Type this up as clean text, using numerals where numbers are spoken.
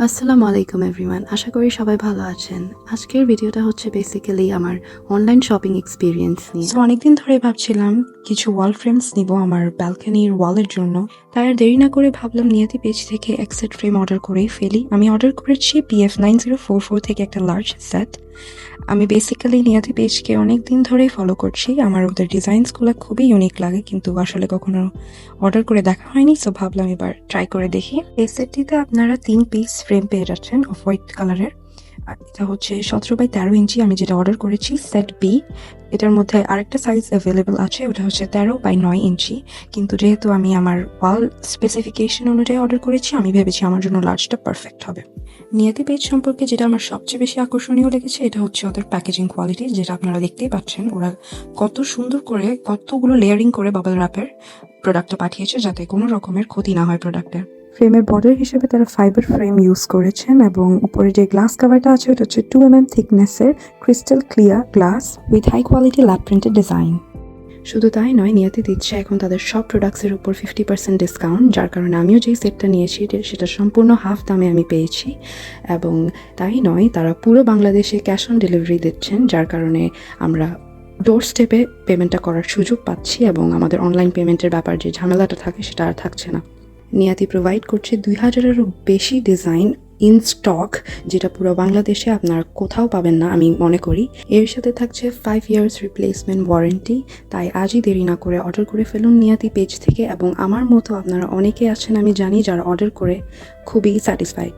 আসসালামু আলাইকুম এভরিওয়ান, আশা করি সবাই ভালো আছেন। আজকের ভিডিওটা হচ্ছে বেসিক্যালি আমার অনলাইন শপিং এক্সপিরিয়েন্স নিয়ে। সো অনেকদিন ধরে ভাবছিলাম কিছু ওয়াল ফ্রেমস নিব আমার ব্যালকনির ওয়ালের জন্য। তাই আর দেরি না করে ভাবলাম নিয়তি পেজ থেকে এক সেট ফ্রেম অর্ডার করেই ফেলি। আমি অর্ডার করেছি PF9044 থেকে একটা লার্জ সেট। আমি বেসিক্যালি নিয়তি পেজকে অনেক দিন ধরেই ফলো করছি। আমার ওদের ডিজাইনসগুলো খুবই ইউনিক লাগে, কিন্তু আসলে কখনো অর্ডার করে দেখা হয়নি। সো ভাবলাম এবার ট্রাই করে দেখি। এই সেটটিতে আপনারা 3 পিস ফ্রেম পেয়ে যাচ্ছেন অফ হোয়াইট কালারের। আর এটা হচ্ছে 17x13 ইঞ্চি, আমি যেটা অর্ডার করেছি সেট বি। এটার মধ্যে আরেকটা সাইজ অ্যাভেলেবল আছে, ওটা হচ্ছে 13x9 ইঞ্চি। কিন্তু যেহেতু আমি আমার ওয়াল স্পেসিফিকেশন অনুযায়ী অর্ডার করেছি, আমি ভেবেছি আমার জন্য লার্জটা পারফেক্ট হবে। নিয়তি পেজ সম্পর্কে যেটা আমার সবচেয়ে বেশি আকর্ষণীয় লেগেছে এটা হচ্ছে ওদের প্যাকেজিং কোয়ালিটি, যেটা আপনারা দেখতেই পাচ্ছেন। ওরা কত সুন্দর করে কতগুলো লেয়ারিং করে বাবল র্যাপের প্রোডাক্টটা পাঠিয়েছে, যাতে কোনো রকমের ক্ষতি না হয় প্রোডাক্টের। ফ্রেমের বর্ডার হিসেবে তারা ফাইবার ফ্রেম ইউজ করেছেন, এবং উপরে যে গ্লাস কাভারটা আছে ওটা হচ্ছে 2 mm থিকনেসের crystal clear glass with high quality lab printed design. শুধু তাই নয়, নিয়াতি দিচ্ছে এখন তাদের সব প্রোডাক্টসের উপর 50% ডিসকাউন্ট, যার কারণে আমিও যেই সেটটা নিয়েছি সেটা সম্পূর্ণ হাফ দামে আমি পেয়েছি। এবং তাই নয়, তারা পুরো বাংলাদেশে ক্যাশ অন ডেলিভারি দিচ্ছেন, যার কারণে আমরা ডোর স্টেপে পেমেন্টটা করার সুযোগ পাচ্ছি, এবং আমাদের অনলাইন পেমেন্টের ব্যাপার যে ঝামেলাটা থাকে সেটা আর থাকছে না। নিয়াতি প্রোভাইড করছে 2000-এরও বেশি ডিজাইন ইন স্টক, যেটা পুরো বাংলাদেশে আপনারা কোথাও পাবেন না আমি মনে করি। এর সাথে থাকছে 5 ইয়ার্স রিপ্লেসমেন্ট ওয়ারেন্টি। তাই আজই দেরি না করে অর্ডার করে ফেলুন নিয়াতি পেজ থেকে, এবং আমার মতো আপনারা অনেকে আছেন আমি জানি যারা অর্ডার করে খুবই স্যাটিসফাইড।